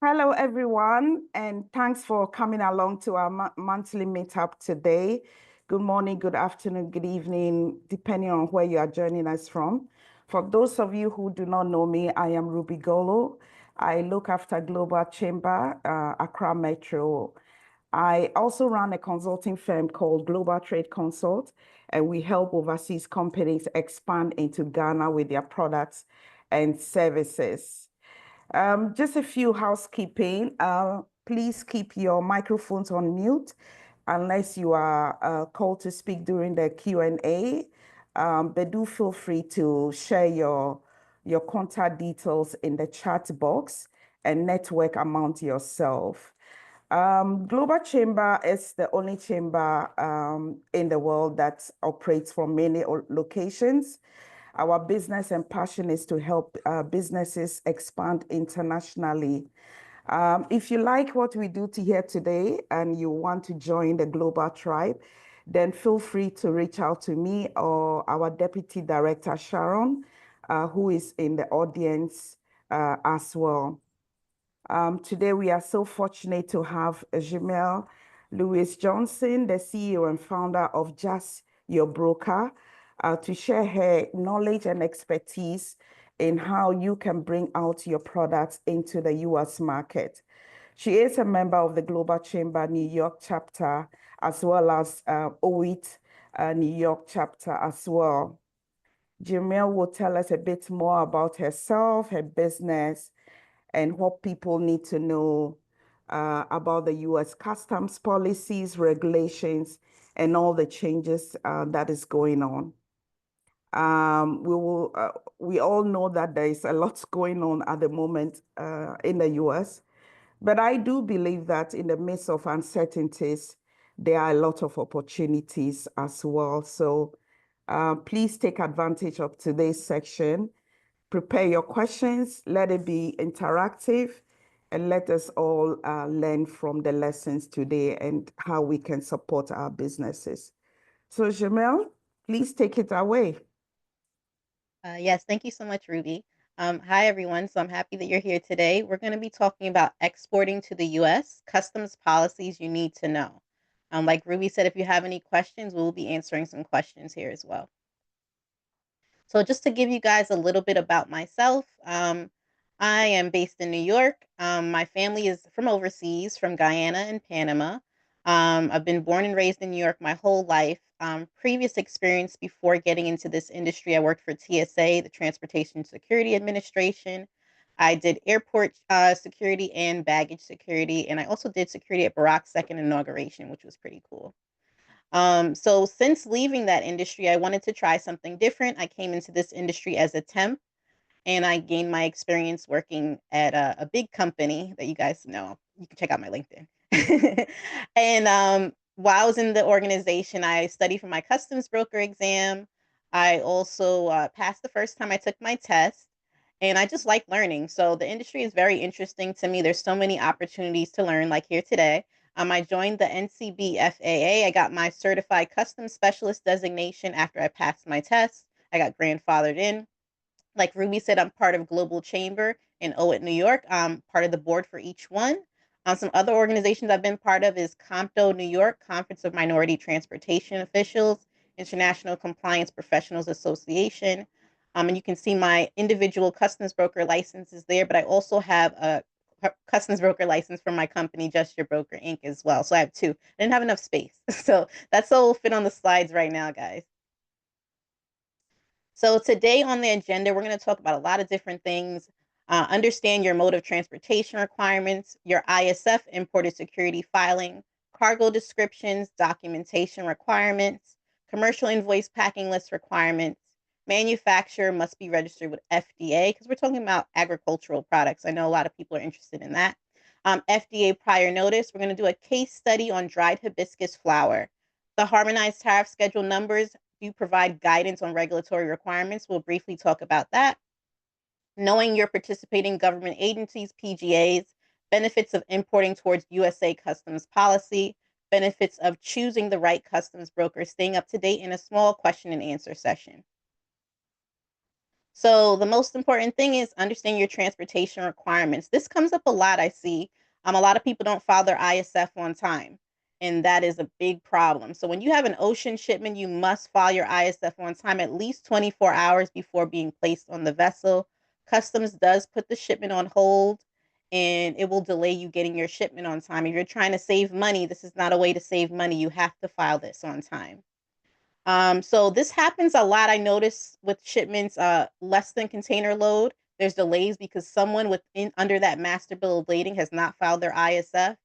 Hello, everyone, and thanks for coming along to our monthly meetup today. Good morning, good afternoon, good evening, depending on where you are joining us from. For those of you who do not know me, I am Rubby. I look after Global Chamber, Accra Metro. I also run a consulting firm called Global Trade Consult, and we help overseas companies expand into Ghana with their products and services. Just a few housekeeping. Please keep your microphones on mute unless you are called to speak during the Q&A. But do feel free to share your contact details in the chat box and network among yourself. Global Chamber is the only chamber in the world that operates from many locations. Our business and passion is to help businesses expand internationally. If you like what we do here today and you want to join the Global Tribe, then feel free to reach out to me or our Deputy Director, Sharon, who is in the audience as well. Today, we are so fortunate to have Jermeale Lewis Johnson, the CEO and founder of Just Your Broker, to share her knowledge and expertise in how you can bring out your products into the US market. She is a member of the Global Chamber New York chapter, as well as OIT New York chapter as well. Jermeale will tell us a bit more about herself, her business, and what people need to know about the US customs policies, regulations, and all the changes that is going on. We all know that there is a lot going on at the moment in the US, but I do believe that in the midst of uncertainties, there are a lot of opportunities as well. So please take advantage of today's section. Prepare your questions, let it be interactive, and let us all learn from the lessons today and how we can support our businesses. So Jermeale, please take it away. Yes, thank you so much, Ruby. Hi, everyone. So I'm happy that you're here today. We're going to be talking about exporting to the U.S., customs policies you need to know. Like Ruby said, if you have any questions, we'll be answering some questions here as well. So just to give you guys a little bit about myself, I am based in New York. My family is from overseas, from Guyana and Panama. I've been born and raised in New York my whole life. Previous experience before getting into this industry, I worked for TSA, the Transportation Security Administration. I did airport security and baggage security, and I also did security at Barack's second inauguration, which was pretty cool. So since leaving that industry, I wanted to try something different. I came into this industry as a temp and I gained my experience working at a big company that you guys know. You can check out my LinkedIn. And while I was in the organization, I studied for my customs broker exam. I also passed the first time I took my test. And I just like learning. So the industry is very interesting to me. There's so many opportunities to learn, like here today. I joined the NCB FAA. I got my certified customs specialist designation after I passed my test. I got grandfathered in. Like Ruby said, I'm part of Global Chamber in OIT, New York. I'm part of the board for each one. Some other organizations I've been part of is COMPTO New York, Conference of Minority Transportation Officials, International Compliance Professionals Association. And you can see my individual customs broker licenses there, but I also have a customs broker license from my company, Just Your Broker Inc. as well. So I have two. I didn't have enough space. So that's all will fit on the slides right now, guys. So today on the agenda, we're going to talk about a lot of different things. Understand your mode of transportation requirements, your ISF imported security filing, cargo descriptions, documentation requirements, commercial invoice packing list requirements, manufacturer must be registered with FDA because we're talking about agricultural products. I know a lot of people are interested in that. FDA prior notice. We're going to do a case study on dried hibiscus flower. The harmonized tariff schedule numbers do provide guidance on regulatory requirements. We'll briefly talk about that. Knowing your participating government agencies, PGAs, benefits of importing towards USA customs policy, benefits of choosing the right customs broker, staying up to date in a small question and answer session. So the most important thing is understand your transportation requirements. This comes up a lot, I see. A lot of people don't file their ISF on time, and that is a big problem. So when you have an ocean shipment, you must file your ISF on time at least 24 hours before being placed on the vessel. Customs does put the shipment on hold, and it will delay you getting your shipment on time. If you're trying to save money, this is not a way to save money. You have to file this on time. So this happens a lot. I notice with shipments less than container load, there's delays because someone within under that master bill of lading has not filed their ISF.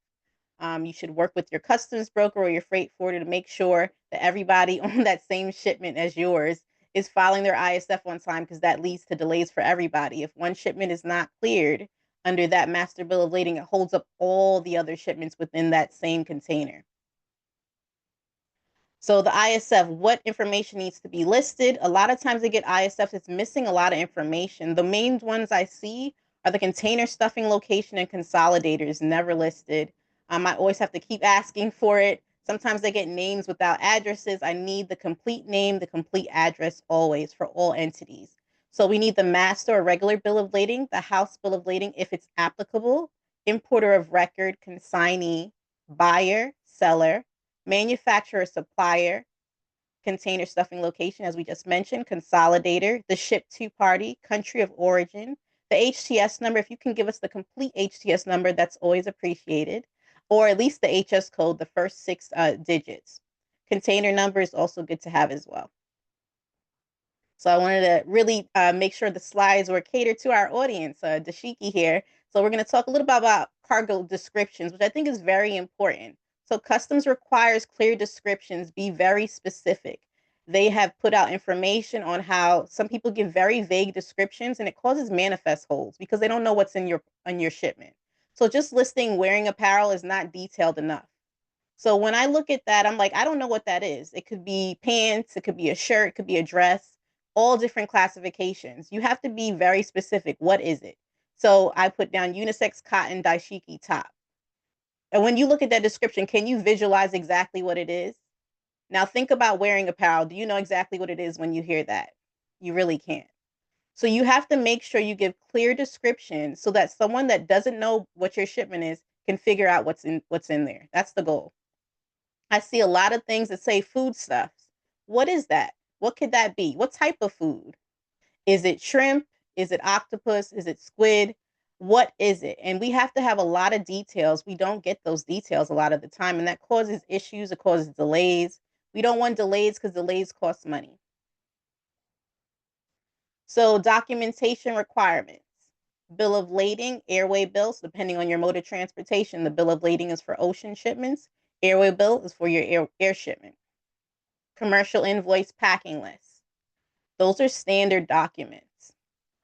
You should work with your customs broker or your freight forwarder to make sure that everybody on that same shipment as yours is filing their ISF on time, because that leads to delays for everybody. If one shipment is not cleared under that master bill of lading, it holds up all the other shipments within that same container. So the ISF, what information needs to be listed? A lot of times they get ISF that's missing a lot of information. The main ones I see are the container stuffing location and consolidators, never listed. I always have to keep asking for it. Sometimes they get names without addresses. I need the complete name, the complete address always for all entities. So we need the master or regular bill of lading, the house bill of lading if it's applicable, importer of record, consignee, buyer, seller, manufacturer, supplier, container stuffing location, as we just mentioned, consolidator, the ship to party, country of origin, the HTS number. If you can give us the complete HTS number, that's always appreciated, or at least the HS code, the first six digits. Container number is also good to have as well. So I wanted to really make sure the slides were catered to our audience, Dashiki here. So we're going to talk a little bit about cargo descriptions, which I think is very important. So customs requires clear descriptions, be very specific. They have put out information on how some people give very vague descriptions, and it causes manifest holds because they don't know what's in your shipment. So just listing wearing apparel is not detailed enough. So when I look at that, I'm like, I don't know what that is. It could be pants, it could be a shirt, it could be a dress, all different classifications. You have to be very specific. What is it? So I put down unisex cotton daishiki top. And when you look at that description, can you visualize exactly what it is? Now think about wearing apparel. Do you know exactly what it is when you hear that? You really can't. So you have to make sure you give clear descriptions so that someone that doesn't know what your shipment is can figure out what's in there. That's the goal. I see a lot of things that say foodstuffs. What is that? What could that be? What type of food? Is it shrimp? Is it octopus? Is it squid? What is it? And we have to have a lot of details. We don't get those details a lot of the time, and that causes issues. It causes delays. We don't want delays because delays cost money. So documentation requirements. Bill of lading, airway bills, depending on your mode of transportation. The bill of lading is for ocean shipments. Airway bill is for your air shipment. Commercial invoice packing list. Those are standard documents.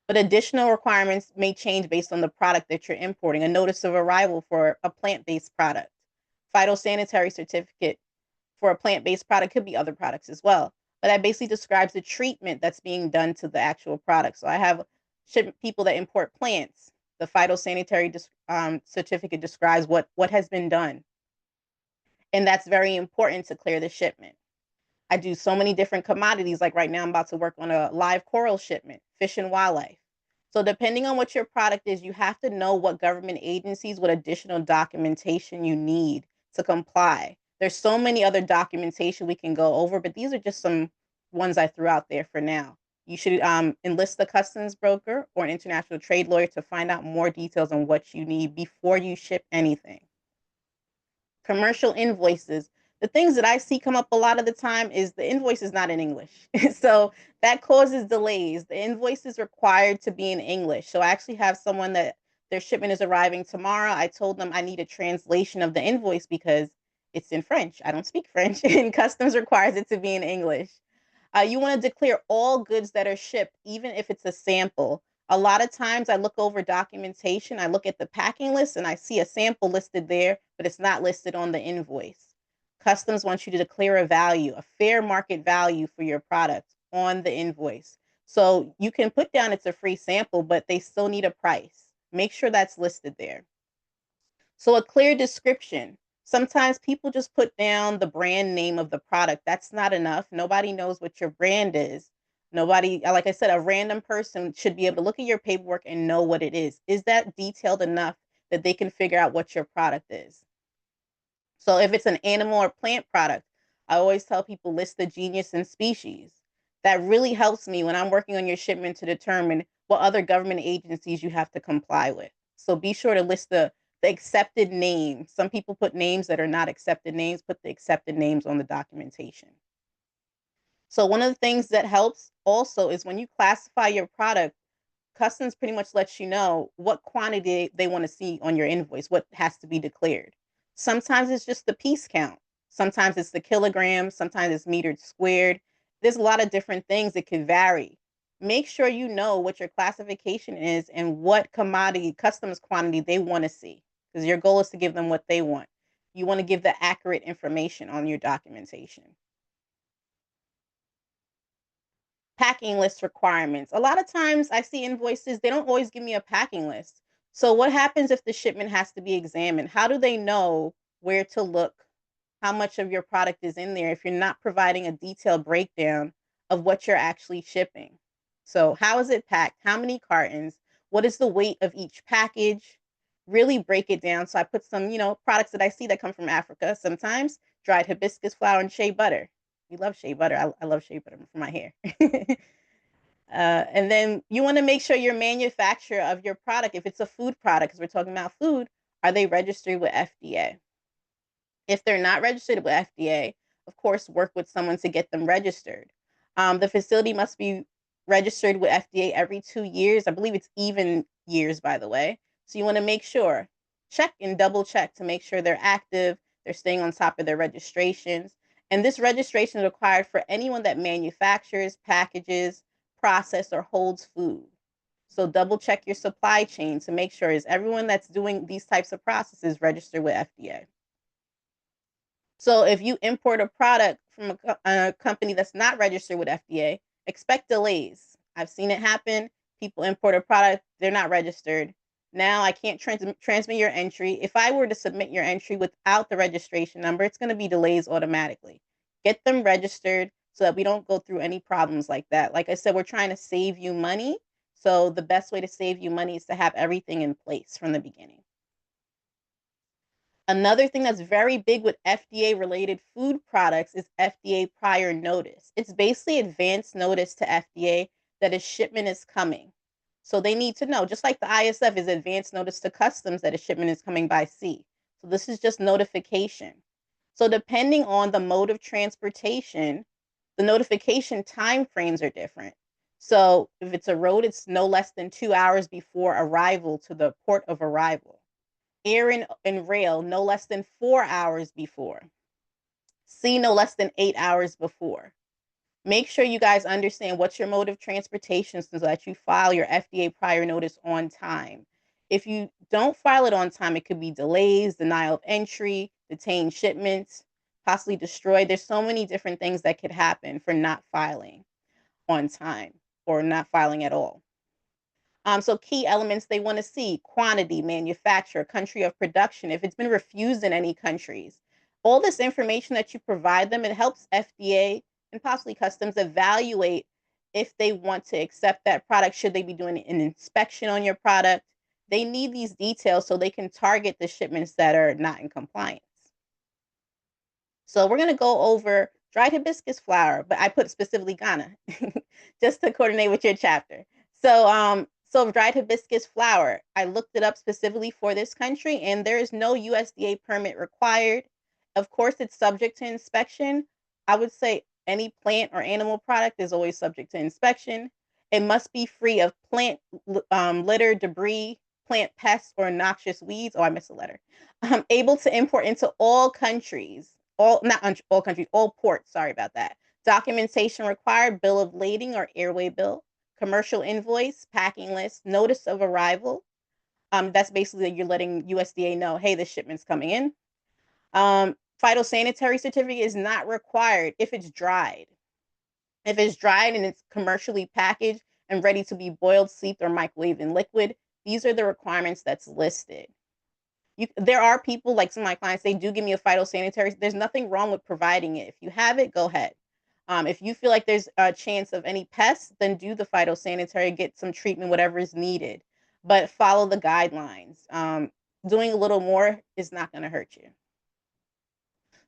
But additional requirements may change based on the product that you're importing. A notice of arrival for a plant-based product. Phytosanitary certificate for a plant-based product, could be other products as well. But that basically describes the treatment that's being done to the actual product. So I have people that import plants. The phytosanitary certificate describes what has been done. And that's very important to clear the shipment. I do so many different commodities. Like right now, I'm about to work on a live coral shipment, fish and wildlife. So depending on what your product is, you have to know what government agencies, what additional documentation you need to comply. There's so many other documentation we can go over, but these are just some ones I threw out there for now. You should enlist a customs broker or an international trade lawyer to find out more details on what you need before you ship anything. Commercial invoices. The things that I see come up a lot of the time is the invoice is not in English. So that causes delays. The invoice is required to be in English. So I actually have someone that their shipment is arriving tomorrow. I told them I need a translation of the invoice because it's in French. I don't speak French, and customs requires it to be in English. You want to declare all goods that are shipped, even if it's a sample. A lot of times I look over documentation, I look at the packing list, and I see a sample listed there, but it's not listed on the invoice. Customs wants you to declare a value, a fair market value for your product on the invoice. So you can put down it's a free sample, but they still need a price. Make sure that's listed there. So a clear description. Sometimes people just put down the brand name of the product. That's not enough. Nobody knows what your brand is. Nobody, like I said, a random person should be able to look at your paperwork and know what it is. Is that detailed enough that they can figure out what your product is? So if it's an animal or plant product, I always tell people list the genus and species. That really helps me when I'm working on your shipment to determine what other government agencies you have to comply with. So be sure to list the accepted names. Some people put names that are not accepted names, put the accepted names on the documentation. So one of the things that helps also is when you classify your product, Customs pretty much lets you know what quantity they want to see on your invoice, what has to be declared. Sometimes it's just the piece count. Sometimes it's the kilograms. Sometimes it's metered squared. There's a lot of different things that can vary. Make sure you know what your classification is and what commodity, customs quantity they want to see, because your goal is to give them what they want. You want to give the accurate information on your documentation. Packing list requirements. A lot of times I see invoices, they don't always give me a packing list. So what happens if the shipment has to be examined? How do they know where to look, how much of your product is in there if you're not providing a detailed breakdown of what you're actually shipping? So how is it packed? How many cartons? What is the weight of each package? Really break it down. So I put some, products that I see that come from Africa, sometimes dried hibiscus flower and shea butter. We love shea butter. I love shea butter for my hair. And then you want to make sure your manufacturer of your product, if it's a food product, because we're talking about food, are they registered with FDA? If they're not registered with FDA, of course, work with someone to get them registered. The facility must be registered with FDA every 2 years. I believe it's even years, by the way. So you want to make sure, check and double check to make sure they're active, they're staying on top of their registrations. And this registration is required for anyone that manufactures, packages, process, or holds food. So double check your supply chain to make sure is everyone that's doing these types of processes registered with FDA. So if you import a product from a company that's not registered with FDA, expect delays. I've seen it happen. People import a product, they're not registered. Now I can't transmit your entry. If I were to submit your entry without the registration number, it's going to be delays automatically. Get them registered so that we don't go through any problems like that. Like I said, we're trying to save you money. So the best way to save you money is to have everything in place from the beginning. Another thing that's very big with FDA related food products is FDA prior notice. It's basically advance notice to FDA that a shipment is coming. So they need to know, just like the ISF is advance notice to customs that a shipment is coming by sea. So this is just notification. So depending on the mode of transportation, the notification time frames are different. So if it's a road, it's no less than 2 hours before arrival to the port of arrival. Air and rail, no less than 4 hours before. Sea, no less than 8 hours before. Make sure you guys understand what's your mode of transportation so that you file your FDA prior notice on time. If you don't file it on time, it could be delays, denial of entry, detained shipments, possibly destroyed. There's so many different things that could happen for not filing on time or not filing at all. So key elements they want to see: quantity, manufacturer, country of production, if it's been refused in any countries. All this information that you provide them, it helps FDA and possibly customs evaluate if they want to accept that product. Should they be doing an inspection on your product? They need these details so they can target the shipments that are not in compliance. So we're going to go over dried hibiscus flower, but I put specifically Ghana just to coordinate with your chapter. So dried hibiscus flower, I looked it up specifically for this country, and there is no USDA permit required. Of course, it's subject to inspection. I would say any plant or animal product is always subject to inspection. It must be free of plant litter, debris, plant pests, or noxious weeds. Oh, I missed a letter. Able to import into all countries, not all countries, all ports. Sorry about that. Documentation required: bill of lading or airway bill, commercial invoice, packing list, notice of arrival. That's basically you're letting USDA know, hey, this shipment's coming in. Phytosanitary certificate is not required if it's dried. If it's dried and it's commercially packaged and ready to be boiled, steeped, or microwaved in liquid, these are the requirements that's listed. There are people, like some of my clients, they do give me a phytosanitary. There's nothing wrong with providing it. If you have it, go ahead. If you feel like there's a chance of any pests, then do the phytosanitary, get some treatment, whatever is needed, but follow the guidelines. Doing a little more is not going to hurt you.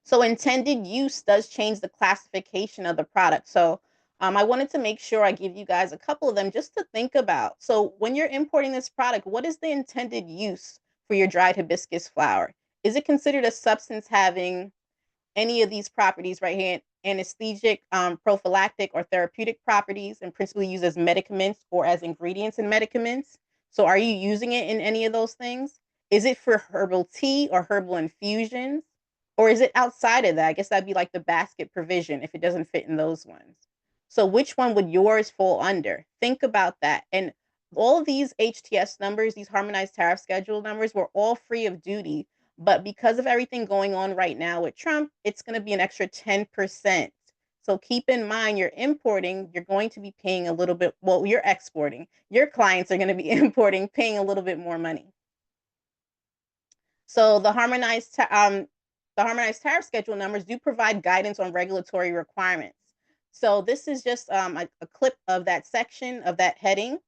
So intended use does change the classification of the product. So I wanted to make sure I give you guys a couple of them just to think about. So when you're importing this product, what is the intended use for your dried hibiscus flower? Is it considered a substance having any of these properties right here: anesthetic, prophylactic, or therapeutic properties, and principally used as medicaments or as ingredients in medicaments? So are you using it in any of those things? Is it for herbal tea or herbal infusions? Or is it outside of that? I guess that'd be like the basket provision if it doesn't fit in those ones. So which one would yours fall under? Think about that. And all of these HTS numbers, these harmonized tariff schedule numbers, were all free of duty. But because of everything going on right now with Trump, it's going to be an extra 10%. So keep in mind, you're importing, you're going to be paying a little bit. Well, you're exporting. Your clients are going to be importing, paying a little bit more money. So the harmonized tariff schedule numbers do provide guidance on regulatory requirements. So this is just a clip of that section of that heading.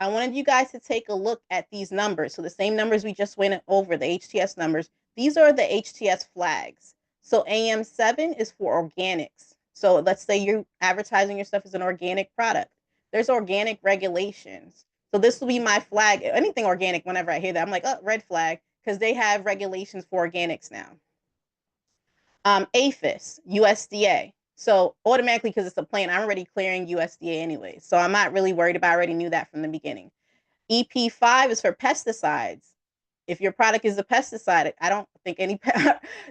I wanted you guys to take a look at these numbers. So the same numbers we just went over, the HTS numbers, these are the HTS flags. So AM7 is for organics. So let's say you're advertising your stuff as an organic product. There's organic regulations. So this will be my flag. Anything organic, whenever I hear that, I'm like, oh, red flag, because they have regulations for organics now. APHIS, USDA. So automatically, because it's a plant, I'm already clearing USDA anyway. So I'm not really worried about it. I already knew that from the beginning. EP5 is for pesticides. If your product is a pesticide, I don't think any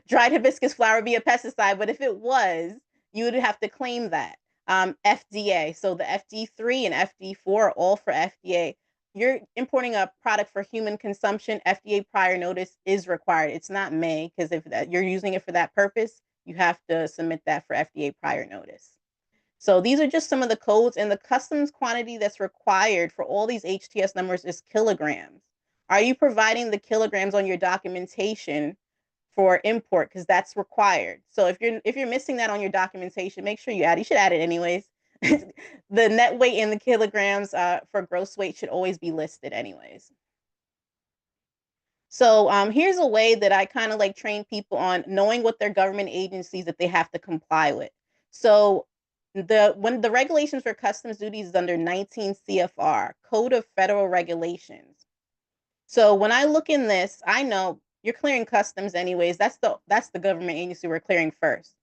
dried hibiscus flower would be a pesticide, but if it was, you would have to claim that. FDA, so the FD3 and FD4 are all for FDA. You're importing a product for human consumption, FDA prior notice is required. It's not may, because if you're using it for that purpose, you have to submit that for FDA prior notice. So these are just some of the codes, and the customs quantity that's required for all these HTS numbers is kilograms. Are you providing the kilograms on your documentation for import? Because that's required. So if you're missing that on your documentation, make sure you add. You should add it anyways. The net weight and the kilograms for gross weight should always be listed anyways. So here's a way that I kind of like train people on knowing what their government agencies that they have to comply with. So when the regulations for customs duties is under 19 CFR, Code of Federal Regulations. So when I look in this, I know you're clearing customs anyways. That's the government agency we're clearing first.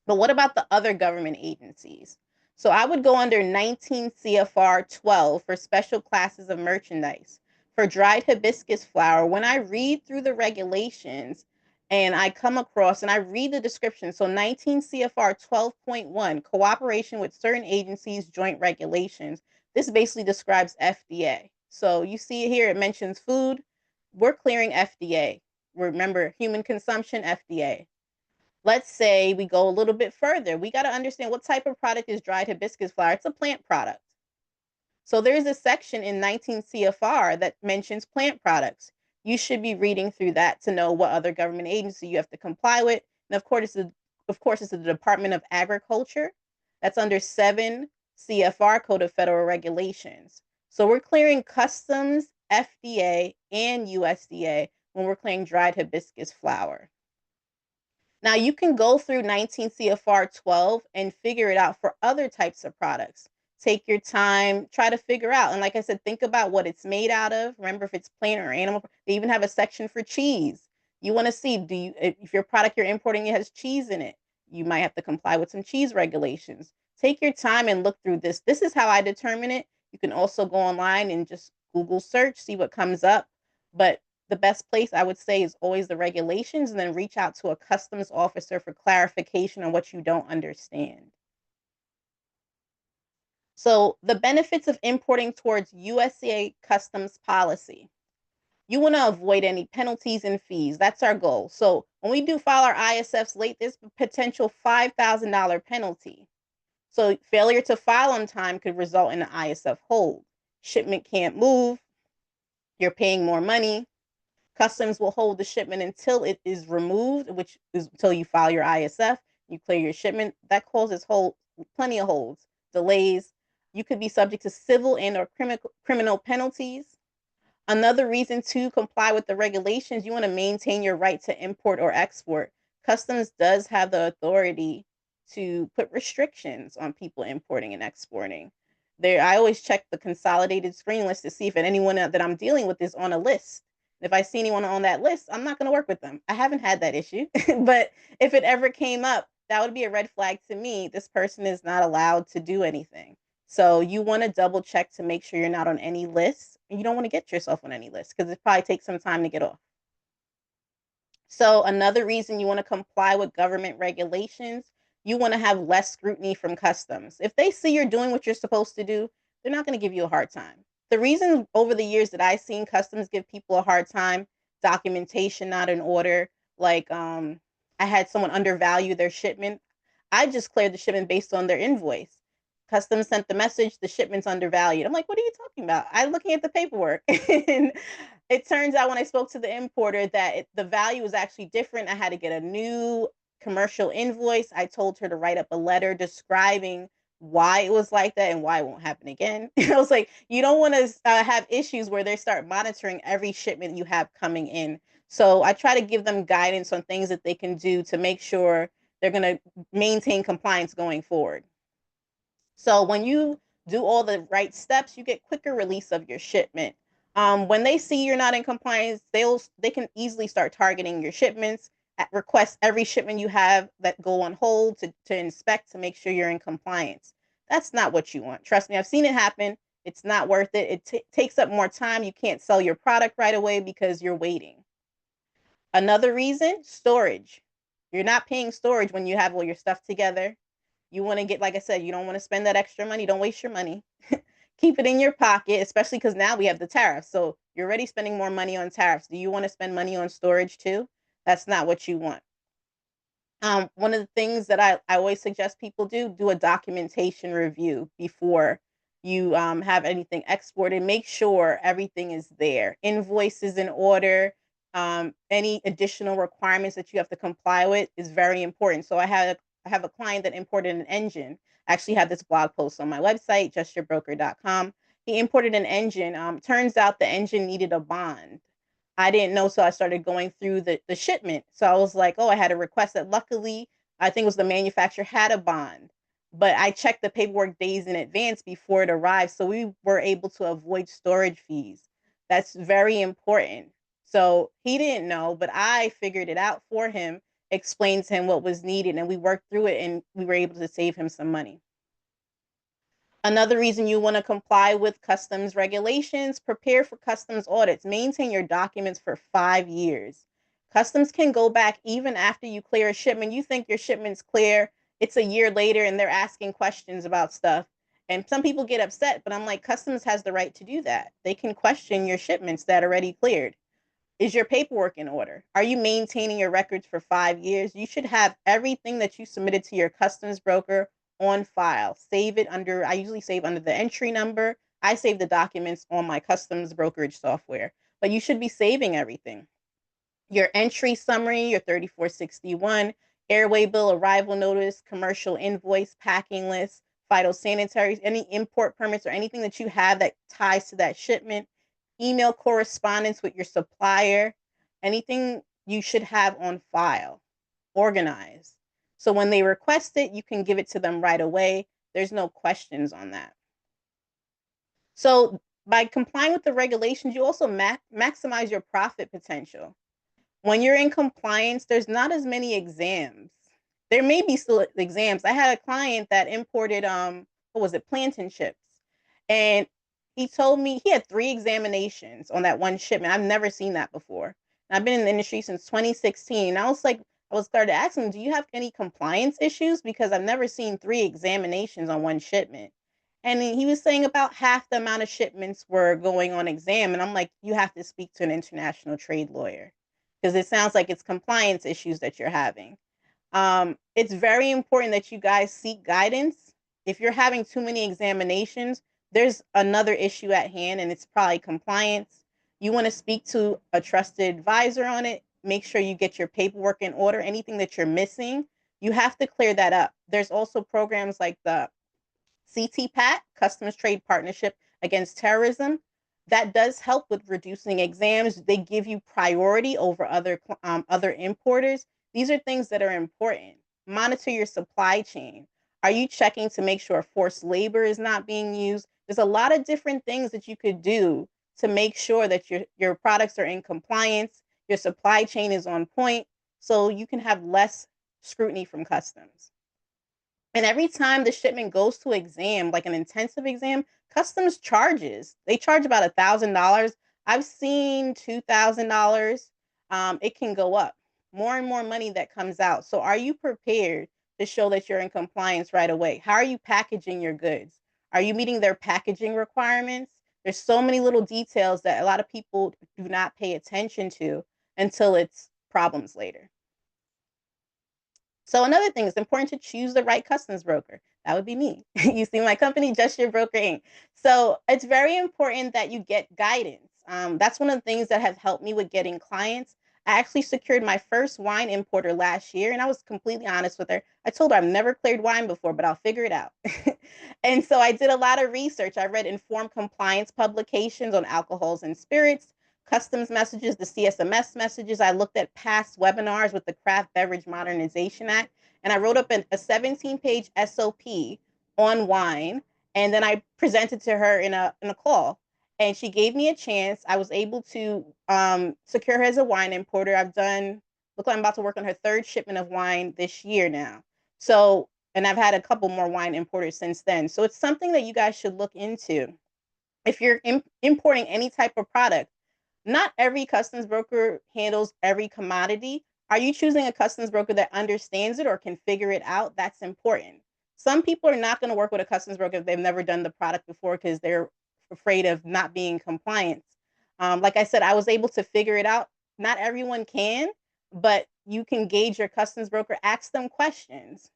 But what about the other government agencies? So I would go under 19 CFR 12 for special classes of merchandise. For dried hibiscus flower, when I read through the regulations and I come across and I read the description, so 19 CFR 12.1, cooperation with certain agencies, joint regulations. This basically describes FDA. So you see it here, it mentions food. We're clearing FDA. Remember, human consumption, FDA. Let's say we go a little bit further. We got to understand what type of product is dried hibiscus flower. It's a plant product. So there's a section in 19 CFR that mentions plant products. You should be reading through that to know what other government agency you have to comply with. And of course, it's the Department of Agriculture. That's under 7 CFR, Code of Federal Regulations. So we're clearing customs, FDA, and USDA when we're clearing dried hibiscus flower. Now you can go through 19 CFR 12 and figure it out for other types of products. Take your time, try to figure out. And like I said, think about what it's made out of. Remember, if it's plant or animal, they even have a section for cheese. You want to see, if your product you're importing has cheese in it, you might have to comply with some cheese regulations. Take your time and look through this. This is how I determine it. You can also go online and just Google search, see what comes up. But the best place I would say is always the regulations, and then reach out to a customs officer for clarification on what you don't understand. So the benefits of importing towards USA customs policy. You want to avoid any penalties and fees. That's our goal. So when we do file our ISFs late, there's a potential $5,000 penalty. So failure to file on time could result in an ISF hold. Shipment can't move. You're paying more money. Customs will hold the shipment until it is removed, which is until you file your ISF. you clear your shipment, that causes plenty of holds, delays. You could be subject to civil and or criminal penalties. Another reason to comply with the regulations, you want to maintain your right to import or export. Customs does have the authority to put restrictions on people importing and exporting. There, I always check the consolidated screen list to see if anyone that I'm dealing with is on a list. If I see anyone on that list, I'm not going to work with them. I haven't had that issue, but if it ever came up, that would be a red flag to me. This person is not allowed to do anything. So you want to double check to make sure you're not on any lists. And you don't want to get yourself on any list because it probably takes some time to get off. So another reason you want to comply with government regulations, you want to have less scrutiny from customs. If they see you're doing what you're supposed to do, they're not going to give you a hard time. The reason over the years that I've seen customs give people a hard time, documentation not in order, like I had someone undervalue their shipment. I just cleared the shipment based on their invoice. Customs sent the message, the shipment's undervalued. I'm like, what are you talking about? I'm looking at the paperwork. And it turns out when I spoke to the importer that the value was actually different. I had to get a new commercial invoice. I told her to write up a letter describing why it was like that and why it won't happen again. I was like, you don't want to have issues where they start monitoring every shipment you have coming in. So I try to give them guidance on things that they can do to make sure they're going to maintain compliance going forward. So when you do all the right steps, you get quicker release of your shipment. When they see you're not in compliance, they can easily start targeting your shipments, request every shipment you have that go on hold to inspect to make sure you're in compliance. That's not what you want. Trust me, I've seen it happen. It's not worth it. It takes up more time. You can't sell your product right away because you're waiting. Another reason, storage. You're not paying storage when you have all your stuff together. You want to get, like I said, you don't want to spend that extra money. Don't waste your money. Keep it in your pocket, especially because now we have the tariffs. So you're already spending more money on tariffs. Do you want to spend money on storage too? That's not what you want. One of the things that I always suggest people do a documentation review before you have anything exported. Make sure everything is there. Invoices in order. Any additional requirements that you have to comply with is very important. So I have a client that imported an engine. I actually have this blog post on my website, justyourbroker.com. He imported an engine. Turns out the engine needed a bond. I didn't know, so I started going through the shipment. So I was like, oh, I had a request that luckily, I think it was the manufacturer had a bond. But I checked the paperwork days in advance before it arrived. So we were able to avoid storage fees. That's very important. So he didn't know, but I figured it out for him, explained to him what was needed, and we worked through it and we were able to save him some money. Another reason you want to comply with customs regulations, prepare for customs audits, maintain your documents for 5 years. Customs can go back even after you clear a shipment. You think your shipment's clear, it's a year later and they're asking questions about stuff. And some people get upset, but I'm like, customs has the right to do that. They can question your shipments that are already cleared. Is your paperwork in order? Are you maintaining your records for 5 years? You should have everything that you submitted to your customs broker on file. Save it under, I usually save under the entry number. I save the documents on my customs brokerage software, but you should be saving everything. Your entry summary, your 3461, airway bill, arrival notice, commercial invoice, packing list, phytosanitaries, any import permits or anything that you have that ties to that shipment, email correspondence with your supplier, anything you should have on file, organized. So when they request it, you can give it to them right away. There's no questions on that. So by complying with the regulations, you also maximize your profit potential. When you're in compliance, there's not as many exams. There may be still exams. I had a client that imported what was it, plantain chips. And he told me he had 3 examinations on that one shipment. I've never seen that before. And I've been in the industry since 2016. And I was like, I was started asking him, do you have any compliance issues? Because I've never seen 3 examinations on one shipment. And he was saying about half the amount of shipments were going on exam. And I'm like, you have to speak to an international trade lawyer because it sounds like it's compliance issues that you're having. It's very important that you guys seek guidance. If you're having too many examinations, there's another issue at hand, and it's probably compliance. You want to speak to a trusted advisor on it. Make sure you get your paperwork in order. Anything that you're missing, You have to clear that up. There's also programs like the CTPAT, Customs Trade Partnership Against Terrorism. That does help with reducing exams. They give you priority over other importers. These are things that are important. Monitor your supply chain. Are you checking to make sure forced labor is not being used? There's a lot of different things that you could do to make sure that your products are in compliance, your supply chain is on point, so you can have less scrutiny from customs. And every time the shipment goes to exam, like an intensive exam, customs charges. They charge about $1,000. I've seen $2,000. It can go up. More and more money that comes out. So are you prepared to show that you're in compliance right away? How are you packaging your goods? Are you meeting their packaging requirements? There's so many little details that a lot of people do not pay attention to until it's problems later. So another thing, it's important to choose the right customs broker. That would be me. You see my company, Just Your Broker Inc. So it's very important that you get guidance. That's one of the things that has helped me with getting clients. I actually secured my first wine importer last year, and I was completely honest with her. I told her I've never cleared wine before, but I'll figure it out. And so I did a lot of research. I read informed compliance publications on alcohols and spirits, customs messages, the CSMS messages. I looked at past webinars with the Craft Beverage Modernization Act, and I wrote up a 17-page SOP on wine, and then I presented to her in a call, and she gave me a chance. I was able to secure her as a wine importer. Look like I'm about to work on her third shipment of wine this year now. So, and I've had a couple more wine importers since then. So it's something that you guys should look into. If you're importing any type of product, not every customs broker handles every commodity. Are you choosing a customs broker that understands it or can figure it out? That's important. Some people are not going to work with a customs broker if they've never done the product before because they're afraid of not being compliant. Like I said, I was able to figure it out. Not everyone can, but you can gauge your customs broker, ask them questions.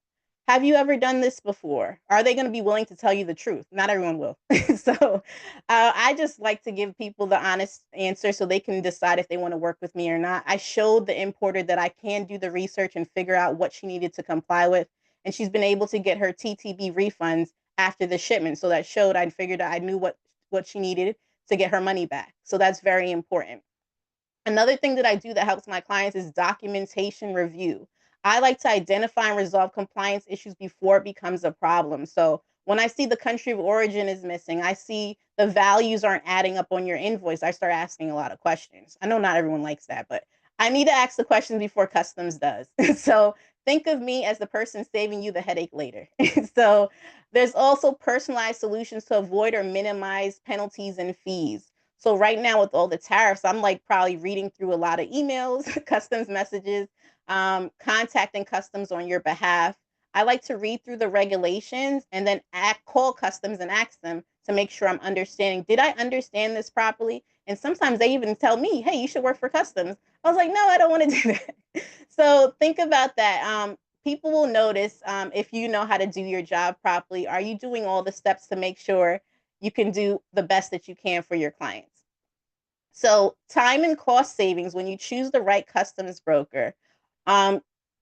Have you ever done this before? Are they going to be willing to tell you the truth? Not everyone will. So I just like to give people the honest answer so they can decide if they want to work with me or not. I showed the importer that I can do the research and figure out what she needed to comply with. And she's been able to get her TTB refunds after the shipment. So that showed I figured I knew what she needed to get her money back. So that's very important. Another thing that I do that helps my clients is documentation review. I like to identify and resolve compliance issues before it becomes a problem. So when I see the country of origin is missing, I see the values aren't adding up on your invoice, I start asking a lot of questions. I know not everyone likes that, but I need to ask the questions before customs does. So think of me as the person saving you the headache later. So there's also personalized solutions to avoid or minimize penalties and fees. So right now with all the tariffs, I'm like probably reading through a lot of emails, customs messages, contacting customs on your behalf. I like to read through the regulations and then call customs and ask them to make sure I'm understanding. Did I understand this properly? And sometimes they even tell me, hey, you should work for customs. I was like, no, I don't want to do that. So think about that. People will notice if you know how to do your job properly. Are you doing all the steps to make sure you can do the best that you can for your clients? So time and cost savings when you choose the right customs broker, um,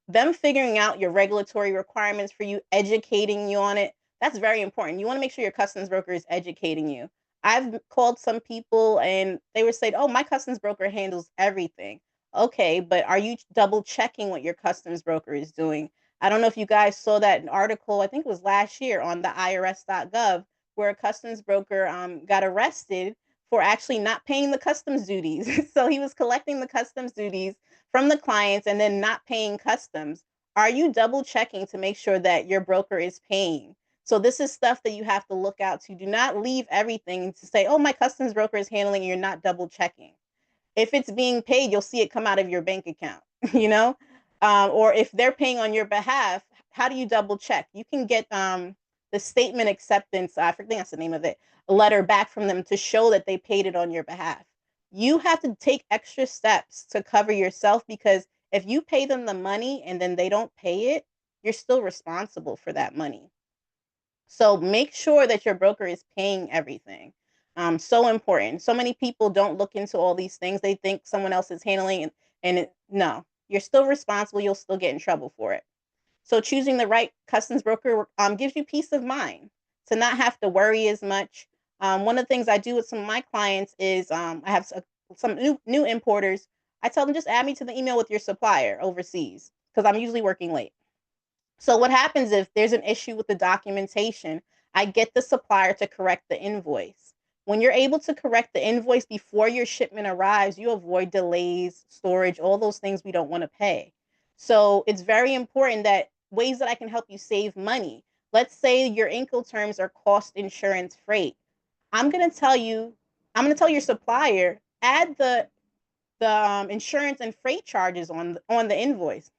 them figuring out your regulatory requirements for you, educating you on it, that's very important. You want to make sure your customs broker is educating you. I've called some people and they were saying, oh, my customs broker handles everything. Okay, but are you double checking what your customs broker is doing? I don't know if you guys saw that article, I think it was last year on the irs.gov, where a customs broker got arrested for actually not paying the customs duties. So he was collecting the customs duties from the clients and then not paying customs. Are you double checking to make sure that your broker is paying? So this is stuff that you have to look out to. Do not leave everything to say, oh, my customs broker is handling it. You're not double checking. If it's being paid, you'll see it come out of your bank account, you know? Or if they're paying on your behalf, how do you double check? You can get the statement acceptance, I think that's the name of it, a letter back from them to show that they paid it on your behalf. You have to take extra steps to cover yourself because if you pay them the money and then they don't pay it, you're still responsible for that money. So make sure that your broker is paying everything. So important. So many people don't look into all these things. They think someone else is handling it, no, you're still responsible. You'll still get in trouble for it. So choosing the right customs broker gives you peace of mind to not have to worry as much. One of the things I do with some of my clients is I have some new importers. I tell them just add me to the email with your supplier overseas because I'm usually working late. So what happens if there's an issue with the documentation? I get the supplier to correct the invoice. When you're able to correct the invoice before your shipment arrives, you avoid delays, storage, all those things we don't want to pay. So it's very important that ways that I can help you save money. Let's say your Incoterms are cost, insurance, freight. I'm going to tell you, I'm going to tell your supplier, add the insurance and freight charges on the invoice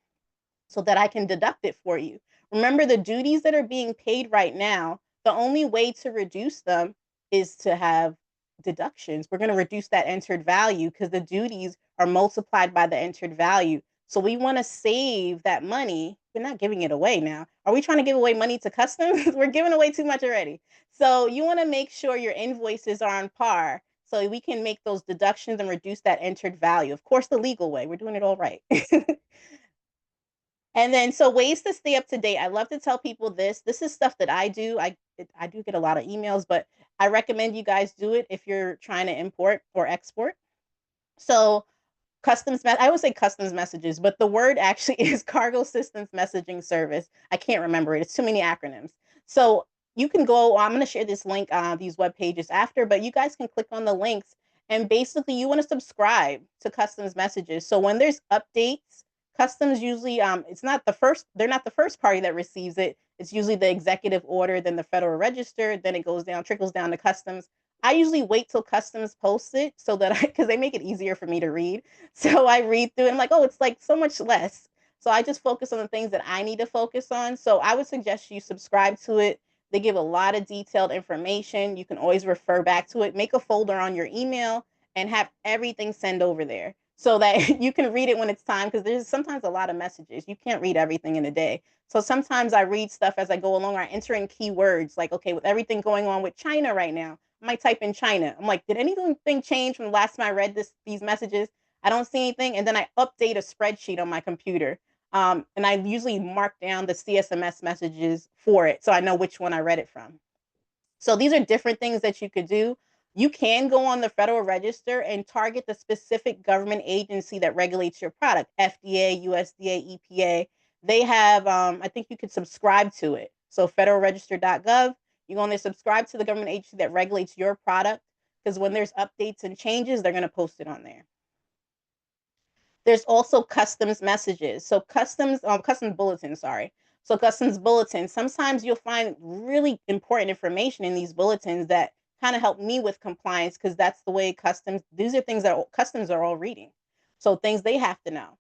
so that I can deduct it for you. Remember, the duties that are being paid right now, the only way to reduce them is to have deductions. We're going to reduce that entered value because the duties are multiplied by the entered value. So we want to save that money. We're not giving it away now. Are we trying to give away money to customs? We're giving away too much already. So you want to make sure your invoices are on par so we can make those deductions and reduce that entered value. Of course, the legal way. We're doing it all right. And then, so ways to stay up to date. I love to tell people this. This is stuff that I do. I do get a lot of emails, but I recommend you guys do it if you're trying to import or export. So I would say customs messages, but the word actually is cargo systems messaging service. I can't remember it. It's too many acronyms. So you can go. I'm going to share this link on these web pages after, but you guys can click on the links and basically you want to subscribe to customs messages. So when there's updates, customs usually it's not the first. They're not the first party that receives it. It's usually the executive order, then the Federal Register, then it goes down, trickles down to customs. I usually wait till customs posts it so that because they make it easier for me to read. So I read through it. I'm like, oh, it's like so much less. So I just focus on the things that I need to focus on. So I would suggest you subscribe to it. They give a lot of detailed information. You can always refer back to it. Make a folder on your email and have everything send over there so that you can read it when it's time because there's sometimes a lot of messages. You can't read everything in a day. So sometimes I read stuff as I go along or I enter in keywords like, okay, with everything going on with China right now, I might type in China. I'm like, did anything change from the last time I read these messages? I don't see anything. And then I update a spreadsheet on my computer. And I usually mark down the CSMS messages for it so I know which one I read it from. So these are different things that you could do. You can go on the Federal Register and target the specific government agency that regulates your product, FDA, USDA, EPA. They have, I think you could subscribe to it. So federalregister.gov, you go on there, subscribe to the government agency that regulates your product because when there's updates and changes, they're going to post it on there. There's also customs messages. So customs bulletins, sorry. So customs bulletins. Sometimes you'll find really important information in these bulletins that kind of help me with compliance because that's the way these are things that customs are all reading. So things they have to know.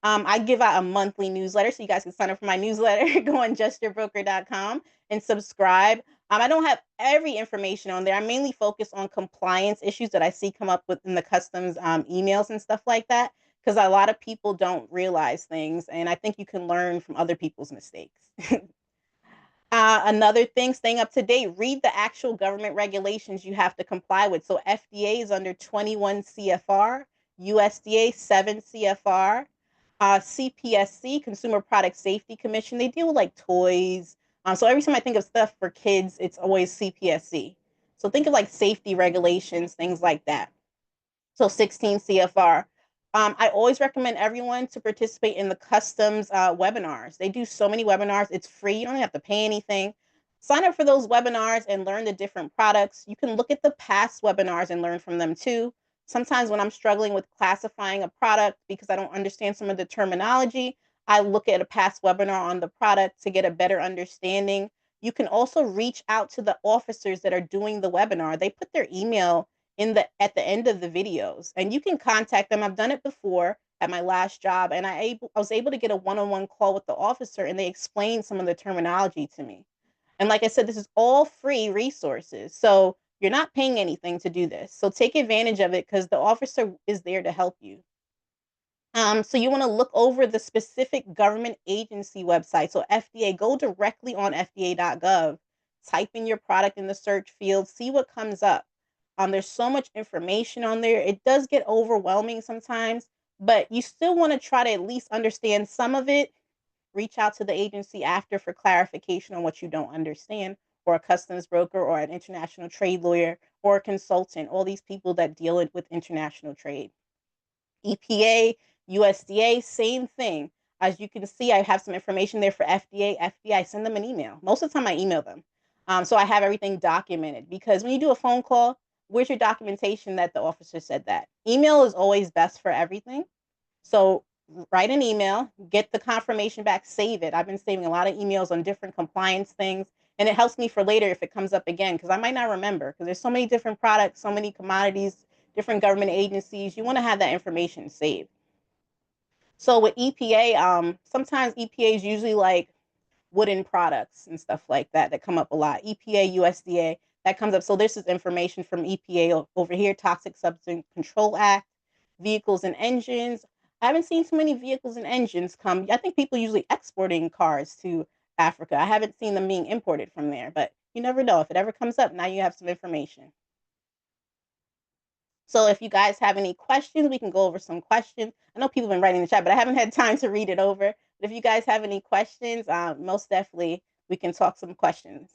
I give out a monthly newsletter, so you guys can sign up for my newsletter. Go on justourbroker.com and subscribe. I don't have every information on there. I mainly focus on compliance issues that I see come up within the customs emails and stuff like that, because a lot of people don't realize things, and I think you can learn from other people's mistakes. Another thing, staying up to date, read the actual government regulations you have to comply with. So FDA is under 21 CFR, USDA 7 CFR, CPSC, Consumer Product Safety Commission. They deal with like toys. So every time I think of stuff for kids, it's always CPSC. So think of like safety regulations, things like that. So 16 CFR. I always recommend everyone to participate in the customs webinars. They do so many webinars. It's free. You don't have to pay anything. Sign up for those webinars and learn the different products. You can look at the past webinars and learn from them too. Sometimes when I'm struggling with classifying a product because I don't understand some of the terminology, I look at a past webinar on the product to get a better understanding. You can also reach out to the officers that are doing the webinar. They put their email at the end of the videos and you can contact them. I've done it before at my last job and I was able to get a one-on-one call with the officer and they explained some of the terminology to me. And like I said, this is all free resources. So you're not paying anything to do this. So take advantage of it because the officer is there to help you. So you want to look over the specific government agency website. So FDA, go directly on fda.gov, type in your product in the search field, see what comes up. There's so much information on there. It does get overwhelming sometimes, but you still want to try to at least understand some of it reach out to the agency after for clarification on what you don't understand, or a customs broker or an international trade lawyer or a consultant, all these people that deal with international trade. EPA, USDA, same thing. As you can see, I have some information there for FDA. FBI, send them an email. Most of the time I email them. So I have everything documented, because when you do a phone call, where's your documentation that the officer said that? Email is always best for everything. So write an email, get the confirmation back, save it. I've been saving a lot of emails on different compliance things, and it helps me for later if it comes up again, because I might not remember, because there's so many different products, so many commodities, different government agencies. You want to have that information saved. So with EPA, sometimes EPA is usually like wooden products and stuff like that that come up a lot. EPA, USDA, that comes up. So this is information from EPA over here, Toxic Substance Control Act, vehicles and engines. I haven't seen too many vehicles and engines come. I think people usually exporting cars to Africa. I haven't seen them being imported from there, but you never know. If it ever comes up, now you have some information. So if you guys have any questions, we can go over some questions. I know people have been writing in the chat, but I haven't had time to read it over. But if you guys have any questions, most definitely we can talk some questions.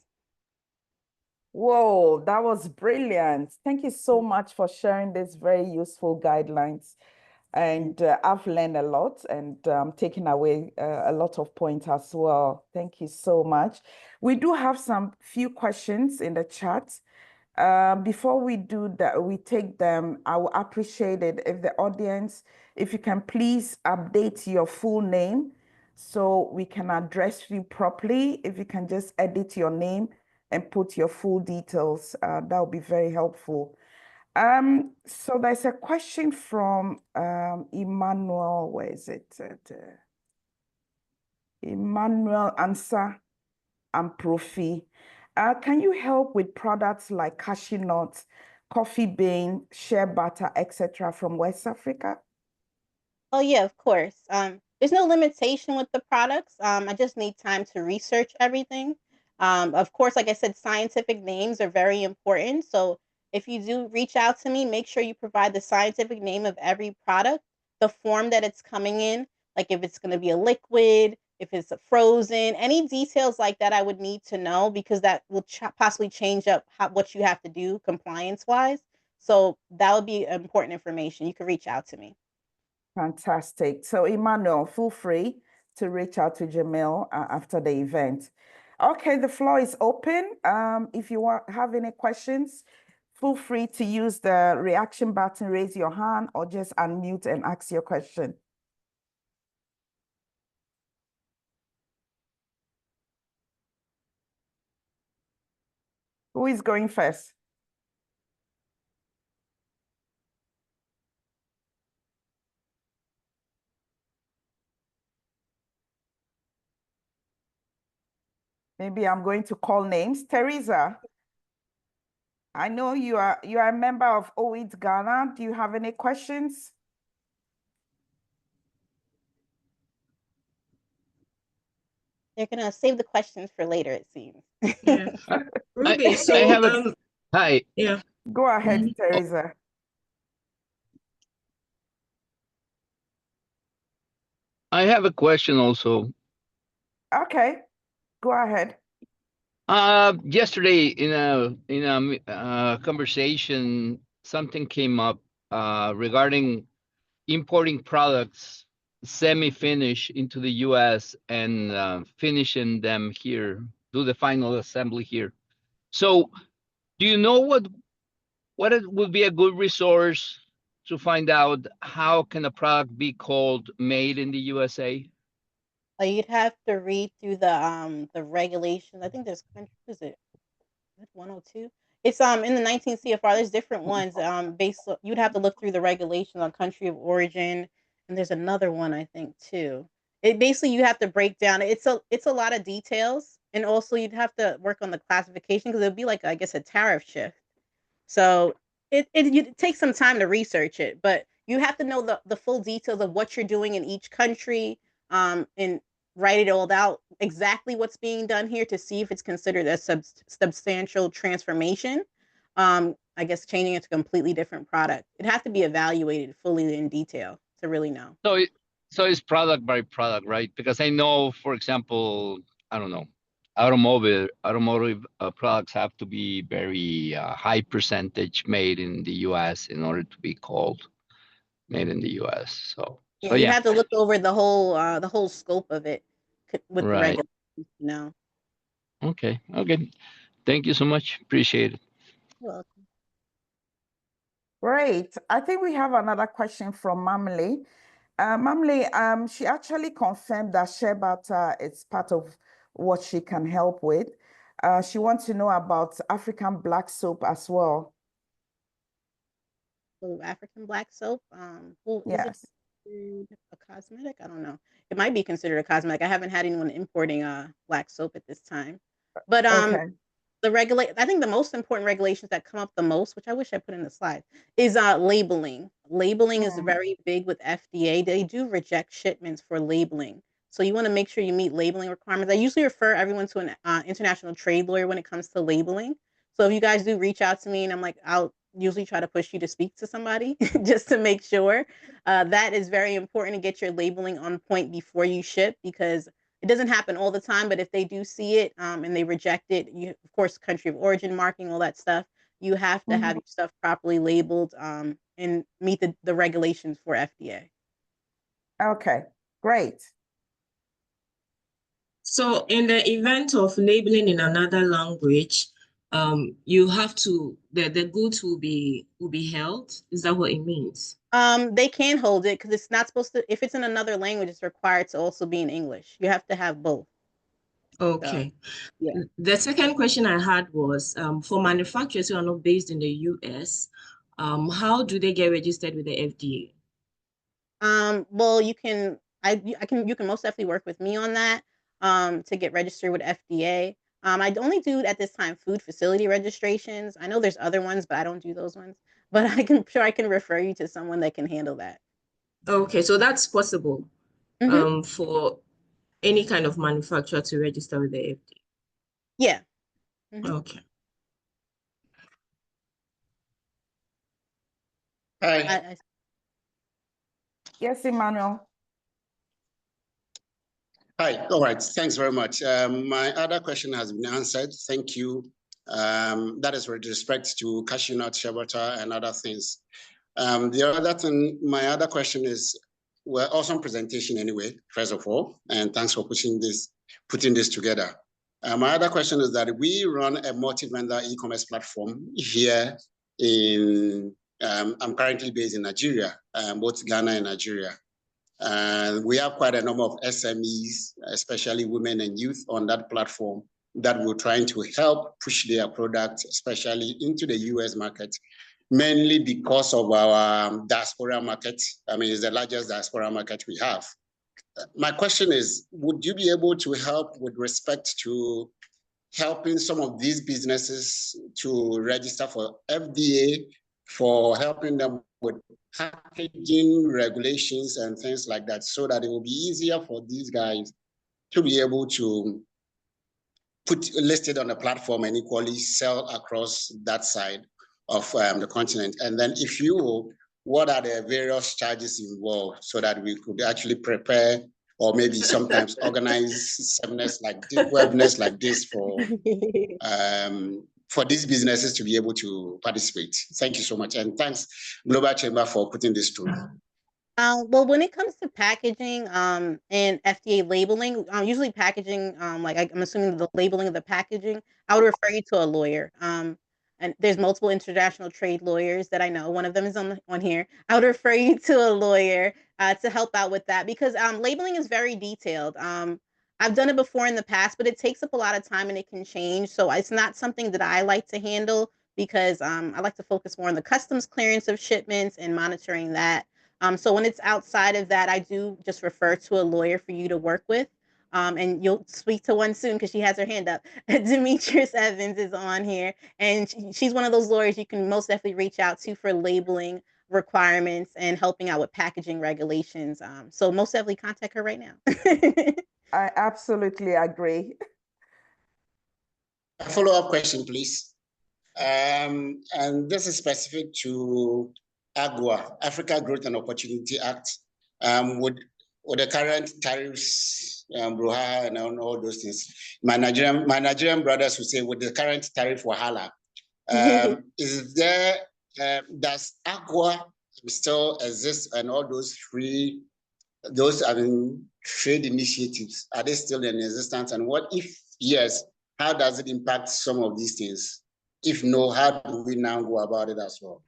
Whoa, that was brilliant. Thank you so much for sharing these very useful guidelines. And I've learned a lot and taken away a lot of points as well. Thank you so much. We do have some few questions in the chat. Before we do that, we take them, I will appreciate it if the audience, if you can please update your full name so we can address you properly. If you can just edit your name and put your full details, that would be very helpful. So there's a question from Emmanuel, where is it? Emmanuel Ansah and Profi. Can you help with products like cashew nuts, coffee bean, shea butter, etc. from West Africa? Oh yeah, of course. There's no limitation with the products. I just need time to research everything. Of course, like I said, scientific names are very important. So if you do reach out to me, make sure you provide the scientific name of every product, the form that it's coming in, like if it's going to be a liquid, if it's a frozen, any details like that I would need to know, because that will possibly change up what you have to do compliance wise. So that would be important information. You can reach out to me. Fantastic. So Emmanuel, feel free to reach out to Jermeale after the event. Okay, the floor is open. If you have any questions, feel free to use the reaction button, raise your hand, or just unmute and ask your question. Who is going first? Maybe I'm going to call names. Teresa, I know you are a member of OIT Ghana. Do you have any questions? They're gonna save the questions for later, it seems. Yeah. Rubby, so I have a hi. Yeah. Go ahead, Teresa. I have a question also. Okay, go ahead. Yesterday in a conversation, something came up regarding importing products semi-finished into the U.S. and finishing them here, do the final assembly here. So, do you know what it would be a good resource to find out how can a product be called made in the USA? You'd have to read through the regulations. I think there's is it 102? It's in the 19 CFR. There's different ones. You'd have to look through the regulations on country of origin, and there's another one I think too. It basically you have to break down. It's a lot of details, and also you'd have to work on the classification, because it'd be like, I guess, a tariff shift. So it takes some time to research it, but you have to know the full details of what you're doing in each country, and write it all out exactly what's being done here to see if it's considered a substantial transformation. I guess changing it to a completely different product. It has to be evaluated fully in detail to really know. So it's product by product, right? Because I know, for example, I don't know, automotive products have to be very high percentage made in the U.S. in order to be called made in the U.S. Yeah, So you yeah, have to look over the whole scope of it with the right. regulations, you know. Okay. Okay. Thank you so much. Appreciate it. Well, Great. I think we have another question from Mamle. Mamle, she actually confirmed that shea butter is part of what she can help with. She wants to know about African black soap as well. so African black soap, well, is it Yes. considered a cosmetic? I don't know. It might be considered a cosmetic. I haven't had anyone importing black soap at this time. But Okay. I think the most important regulations that come up the most, which I wish I put in the slide, is labeling. Labeling is Mm. very big with FDA. They do reject shipments for labeling. So you want to make sure you meet labeling requirements. I usually refer everyone to an international trade lawyer when it comes to labeling. So if you guys do reach out to me and I'm like, I'll usually try to push you to speak to somebody just to make sure. That is very important to get your labeling on point before you ship, because it doesn't happen all the time, but if they do see it and they reject it, you, of course, country of origin marking, all that stuff, you have to have your stuff properly labeled and meet the regulations for FDA. Okay, great. So in the event of labeling in another language, you have to the goods will be held. Is that what it means? They can hold it because it's not supposed to. If it's in another language, it's required to also be in English. You have to have both. Okay. So, yeah. The second question I had was for manufacturers who are not based in the US, how do they get registered with the FDA? Well, you can most definitely work with me on that to get registered with FDA. I only do at this time food facility registrations. I know there's other ones, but I don't do those ones. But I can refer you to someone that can handle that. Okay, so that's possible Mm-hmm. for any kind of manufacturer to register with the FDA. Yeah. Mm-hmm. Okay. Hi. Yes, Emmanuel. Hi. All right. Thanks very much. My other question has been answered. Thank you. That is with respect to cashew nut, shea butter, and other things. The other thing, my other question is, well, awesome presentation anyway, first of all, and thanks for putting this together. My other question is that we run a multi-vendor e-commerce platform here in, I'm currently based in Nigeria, both Ghana and Nigeria. And we have quite a number of SMEs, especially women and youth on that platform that we're trying to help push their products, especially into the US market, mainly because of our diaspora market. I mean, it's the largest diaspora market we have. My question is, would you be able to help with respect to helping some of these businesses to register for FDA, for helping them with packaging regulations and things like that, so that it will be easier for these guys to be able to put listed on the platform and equally sell across that side of the continent? And then if you will, what are the various charges involved so that we could actually prepare or maybe sometimes organize seminars like this, webinars like this for these businesses to be able to participate? Thank you so much. And thanks, Global Chamber, for putting this through. Well, when it comes to packaging and FDA labeling, usually packaging, like I'm assuming the labeling of the packaging, I would refer you to a lawyer. And there's multiple international trade lawyers that I know. One of them is on here. I would refer you to a lawyer to help out with that, because labeling is very detailed. I've done it before in the past, but it takes up a lot of time and it can change. So it's not something that I like to handle, because I like to focus more on the customs clearance of shipments and monitoring that. So when it's outside of that, I do just refer to a lawyer for you to work with. And you'll speak to one soon because she has her hand up. Demetrius Evans is on here, and she's one of those lawyers you can most definitely reach out to for labeling requirements and helping out with packaging regulations. So most definitely contact her right now. I absolutely agree. A follow-up question, please. And this is specific to AGOA, Africa Growth and Opportunity Act. with the current tariffs, brouhaha and all those things, my Nigerian brothers would say, with the current tariff wahala, is there, does AGOA still exist, and all those trade initiatives, are they still in existence? And what if yes, how does it impact some of these things? If no, how do we now go about it as well?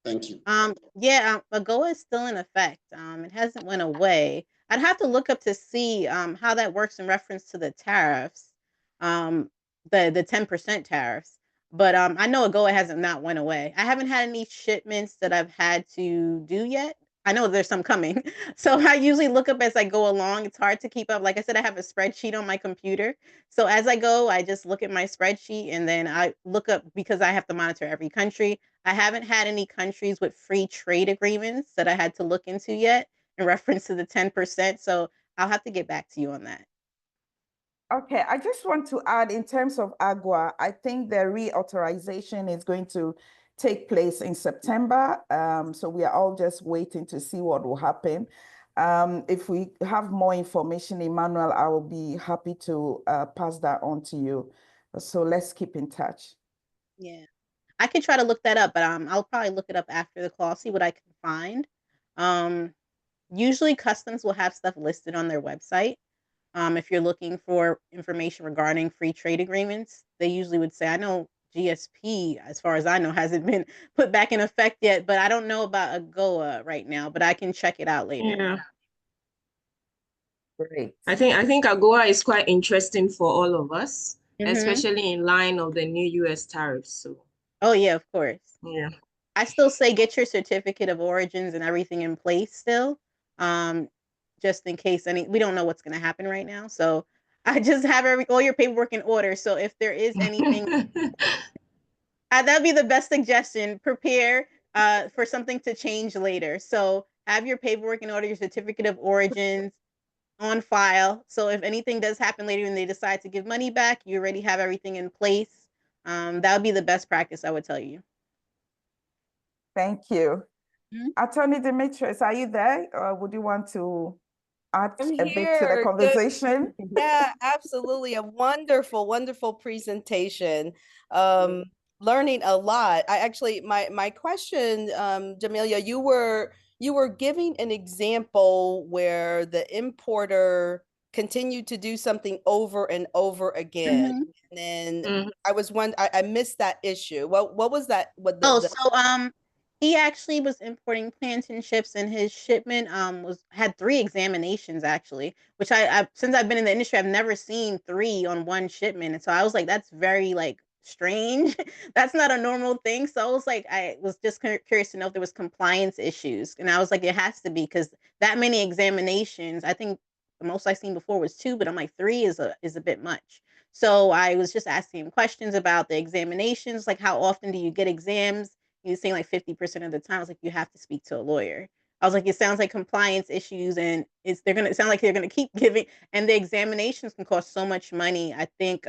Thank you. AGOA is still in effect. It hasn't went away. I'd have to look up to see how that works in reference to the tariffs, the 10% tariffs. But I know AGOA hasn't not went away. I haven't had any shipments that I've had to do yet. I know there's some coming. So I usually look up as I go along. It's hard to keep up. Like I said, I have a spreadsheet on my computer. So as I go, I just look at my spreadsheet and then I look up, because I have to monitor every country. I haven't had any countries with free trade agreements that I had to look into yet in reference to the 10%. So I'll have to get back to you on that. Okay, I just want to add, in terms of AGOA, I think the reauthorization is going to take place in September. So we are all just waiting to see what will happen. If we have more information, Emmanuel, I will be happy to pass that on to you. So let's keep in touch. Yeah, I can try to look that up, but I'll probably look it up after the call, see what I can find. Usually customs will have stuff listed on their website. If you're looking for information regarding free trade agreements, they usually would say, I know GSP, as far as I know, hasn't been put back in effect yet, but I don't know about AGOA right now, but I can check it out later. Yeah. Great. I think AGOA is quite interesting for all of us, especially in line of the new US tariffs. So. Oh yeah, of course. Yeah. I still say get your certificate of origins and everything in place still. Just in case we don't know what's going to happen right now. So I just have all your paperwork in order. So if there is anything, that'd be the best suggestion. Prepare for something to change later. So have your paperwork in order, your certificate of origins on file. So if anything does happen later and they decide to give money back, you already have everything in place. That would be the best practice, I would tell you. Thank you. Attorney Demetrius, are you there? Or would you want to add a bit to the conversation? Yeah, absolutely. A wonderful, wonderful presentation. Learning a lot. My question, Jermeale, you were giving an example where the importer continued to do something over and over again. And then I missed that issue. What was that? He actually was importing plantain chips, and his shipment had 3 examinations actually, which I since I've been in the industry, I've never seen 3 on one shipment. And so I was like, that's very strange. That's not a normal thing. So I was like, I was just curious to know if there was compliance issues. And I was like, it has to be, because that many examinations, I think the most I've seen before was 2, but I'm like 3 is a bit much. So I was just asking him questions about the examinations, like how often do you get exams? He was saying like 50% of the time. I was like, you have to speak to a lawyer. I was like, it sounds like compliance issues, and it sound like they're gonna keep giving, and the examinations can cost so much money. I think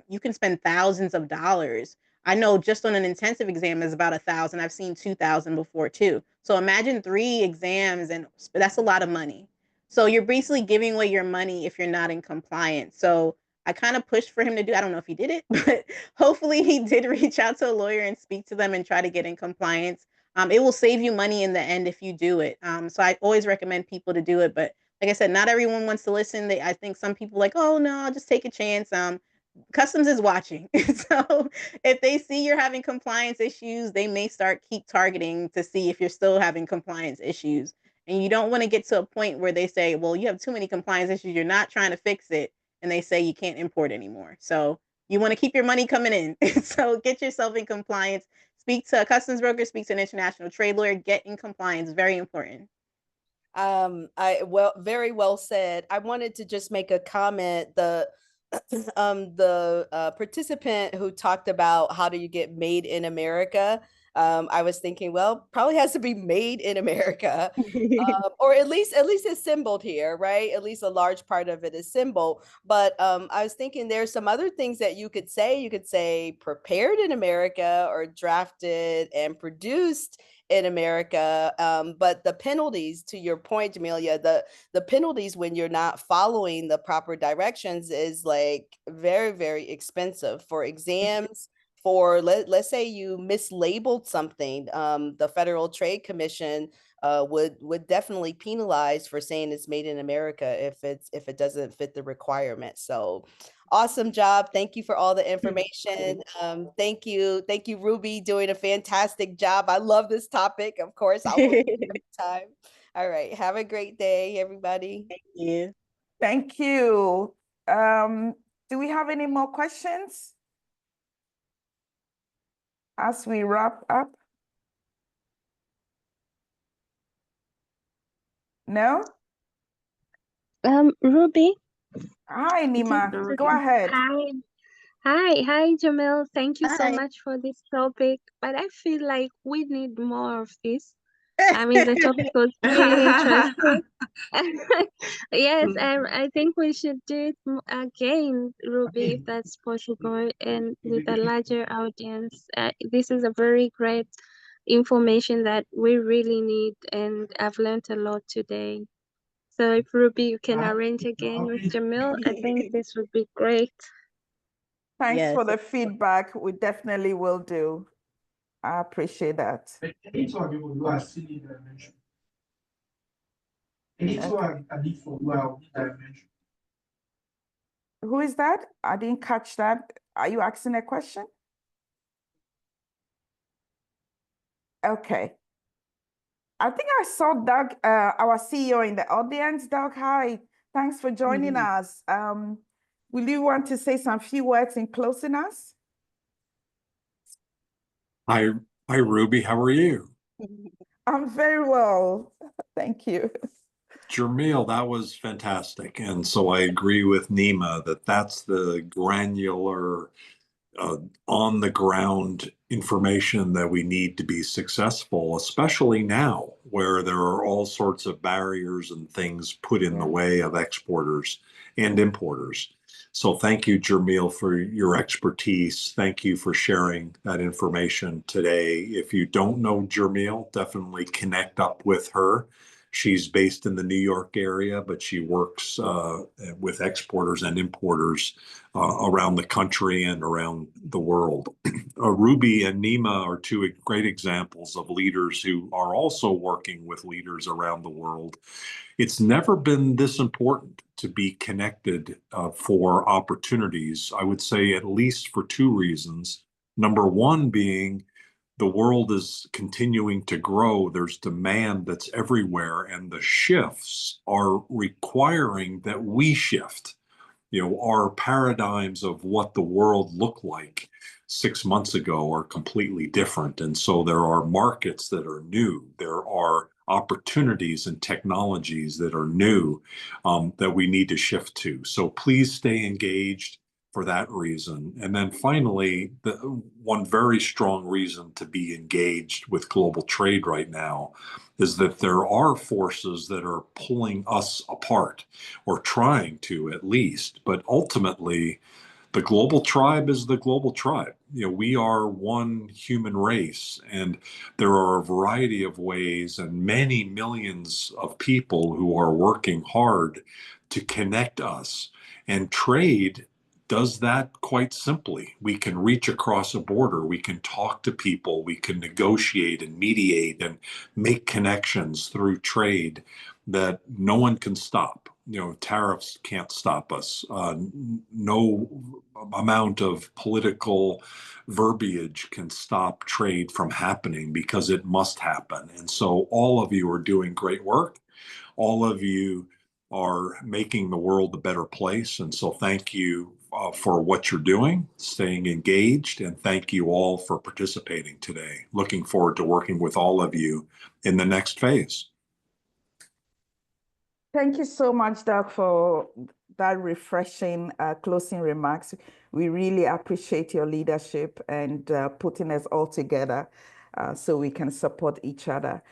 you can spend thousands of dollars. I know just on an intensive exam is about $1,000. I've seen 2,000 before too. So imagine 3 exams, and that's a lot of money. So you're basically giving away your money if you're not in compliance. So I kind of pushed for him to do. I don't know if he did it, but hopefully he did reach out to a lawyer and speak to them and try to get in compliance. It will save you money in the end if you do it. So I always recommend people to do it. But like I said, not everyone wants to listen. I think some people like, oh no, I'll just take a chance. Customs is watching. So if they see you're having compliance issues, they may keep targeting to see if you're still having compliance issues. And you don't want to get to a point where they say, well, you have too many compliance issues, you're not trying to fix it, and they say you can't import anymore. So you want to keep your money coming in. So get yourself in compliance. Speak to a customs broker, speak to an international trade lawyer, get in compliance. Very important. Very well said. I wanted to just make a comment. The participant who talked about how do you get made in America, I was thinking, well, probably has to be made in America, or at least assembled here, right? At least a large part of it is assembled. But I was thinking there's some other things that you could say. You could say prepared in America or drafted and produced in America. But the penalties, to your point, Jermeale, the penalties when you're not following the proper directions is like very, very expensive for exams. For let's say you mislabeled something, the Federal Trade Commission would definitely penalize for saying it's made in America if it doesn't fit the requirement. So awesome job. Thank you for all the information. Thank you, Rubby, doing a fantastic job. I love this topic. Of course, I'll hold you every time. All right. Have a great day, everybody. Thank you. Thank you. Do we have any more questions as we wrap up? No? Rubby. Hi, Nima. Go ahead. Hi, Jermeale. Thank you so Hi. much for this topic, but I feel like we need more of this. I mean, the topic was really interesting. Yes, I think we should do it again, Rubby, if that's possible, and with a larger audience. This is a very great information that we really need, and I've learned a lot today. So if Rubby, you can arrange again with Jermeale, I think this would be great. Thanks Yes. for the feedback. We definitely will do. I appreciate that. Who is that? I didn't catch that. Are you asking a question? Okay. I think I saw Doug, our CEO, in the audience. Doug, hi. Thanks for joining us. Will you want to say some few words in closing us? Hi, Rubby. How are you? I'm very well. Thank you. Jermeale, that was fantastic. And so I agree with Nima that that's the granular, on the ground information that we need to be successful, especially now where there are all sorts of barriers and things put in the way of exporters and importers. So thank you, Jermeale, for your expertise. Thank you for sharing that information today. If you don't know Jermeale, definitely connect up with her. She's based in the New York area, but she works with exporters and importers around the country and around the world. Rubby and Nima are two great examples of leaders who are also working with leaders around the world. It's never been this important to be connected for opportunities, I would say at least for two reasons. Number one being the world is continuing to grow. There's demand that's everywhere, and the shifts are requiring that we shift. You know, our paradigms of what the world looked like 6 months ago are completely different. And so there are markets that are new. There are opportunities and technologies that are new that we need to shift to. So please stay engaged for that reason. And then finally, the one very strong reason to be engaged with global trade right now is that there are forces that are pulling us apart, or trying to at least, but ultimately the global tribe is the global tribe. You know, we are one human race, and there are a variety of ways and many millions of people who are working hard to connect us. And trade does that quite simply. We can reach across a border, we can talk to people, we can negotiate and mediate and make connections through trade that no one can stop. You know, tariffs can't stop us. No amount of political verbiage can stop trade from happening, because it must happen. And so all of you are doing great work. All of you are making the world a better place. And so thank you for what you're doing, staying engaged, and thank you all for participating today. Looking forward to working with all of you in the next phase. Thank you so much, Doug, for that refreshing closing remarks. We really appreciate your leadership and putting us all together. so we can support each other.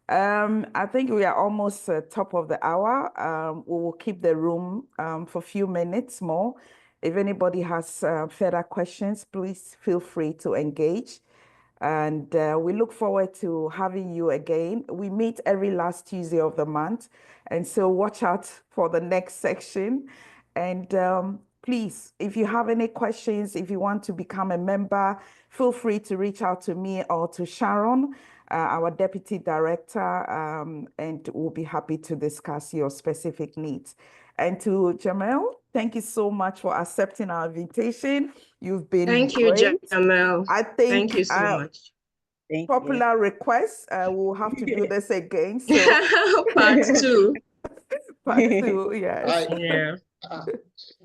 I think we are almost top of the hour. We will keep the room for a few minutes more. If anybody has further questions, please feel free to engage. And we look forward to having you again. We meet every last Tuesday of the month. And so watch out for the next section. And please, if you have any questions, if you want to become a member, feel free to reach out to me or to Sharon, our Deputy Director, and we'll be happy to discuss your specific needs. And to Jermeale, thank you so much for accepting our invitation. You've been Thank you, great. Jermeale. I think Thank you so much. popular request, we'll have to do this again. So Part 2. Part 2, yes. Yeah.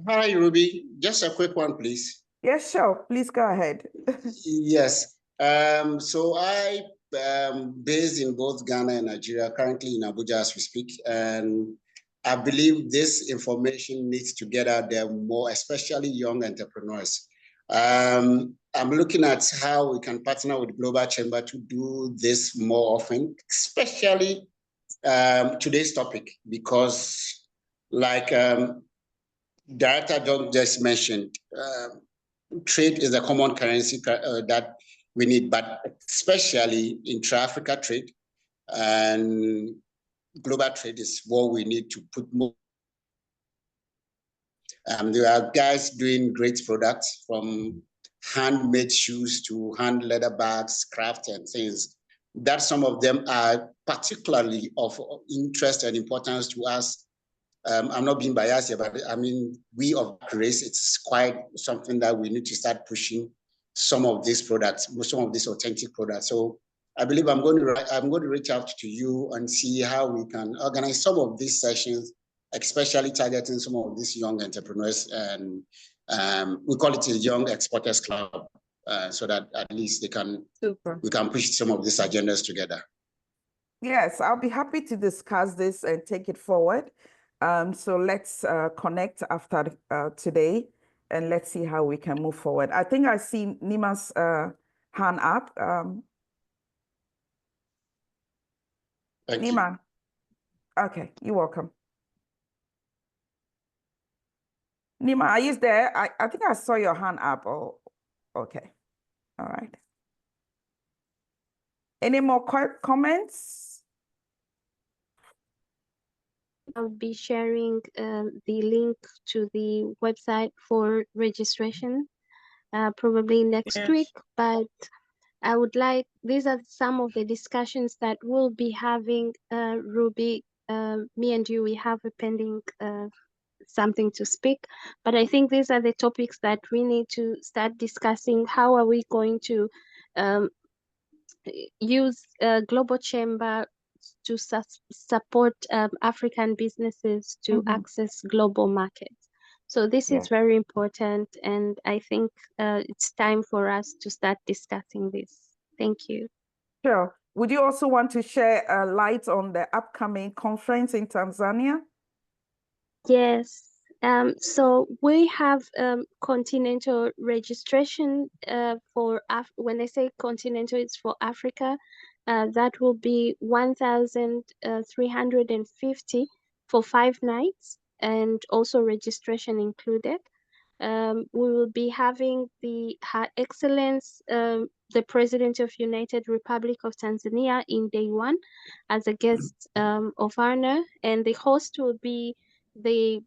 Hi, Ruby. Just a quick one, please. Yes, sure. Please go ahead. Yes. So I based in both Ghana and Nigeria, currently in Abuja as we speak, and I believe this information needs to get out there more, especially young entrepreneurs. I'm looking at how we can partner with Global Chamber to do this more often, especially today's topic, because like Director John just mentioned, trade is a common currency that we need, but especially intra-Africa trade and global trade is what we need to put more. There are guys doing great products, from handmade shoes to hand leather bags, craft and things, that some of them are particularly of interest and importance to us. I'm not being biased here, but I mean, we of race, it's quite something that we need to start pushing some of these products, some of these authentic products. So I believe I'm going to reach out to you and see how we can organize some of these sessions, especially targeting some of these young entrepreneurs, and we call it a Young Exporters Club, so that at least we can push some of these agendas together. Yes, I'll be happy to discuss this and take it forward. So let's connect after today, and let's see how we can move forward. I think I see Nima's hand up. Thank Nima. Okay, you're welcome. Nima, are you there? I think I saw your hand up. Oh, okay. All right. Any more comments? I'll be sharing the link to the website for registration probably next week, but I would like, these are some of the discussions that we'll be having. Ruby, me and you, we have a pending something to speak, but I think these are the topics that we need to start discussing. How are we going to use Global Chamber to support African businesses to access global markets? So this is very important, and I think it's time for us to start discussing this. Thank you. Sure. Would you also want to share a light on the upcoming conference in Tanzania? Yes. So we have continental registration for when I say continental, it's for Africa. That will be 1,350 for 5 nights, and also registration included. We will be having Her Excellence, the President of United Republic of Tanzania, in day 1 as a guest of honor, and the host will be the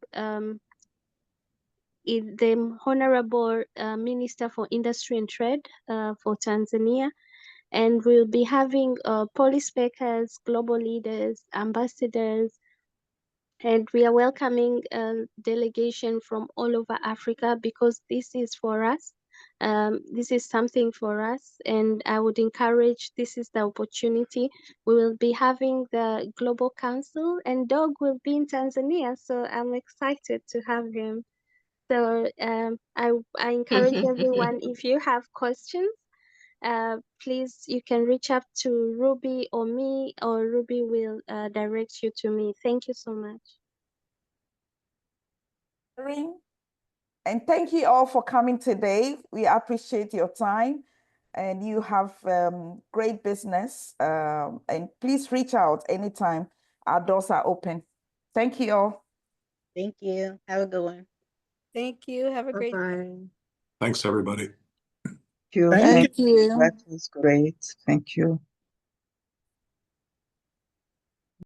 Honorable Minister for Industry and Trade for Tanzania. And we'll be having policy makers, global leaders, ambassadors, and we are welcoming a delegation from all over Africa, because this is for us. This is something for us, and I would encourage, this is the opportunity. We will be having the Global Council, and Dog will be in Tanzania, so I'm excited to have him. So I encourage everyone, if you have questions, please, you can reach out to Ruby or me, or Ruby will direct you to me. Thank you so much. And thank you all for coming today. We appreciate your time. and you have great business. And please reach out anytime. Our doors are open. Thank you all. Thank you. Have a good one. Thank you. Have a great day. Bye-bye. Thanks, everybody. you. Thank Thank you. you. That was great. Thank you.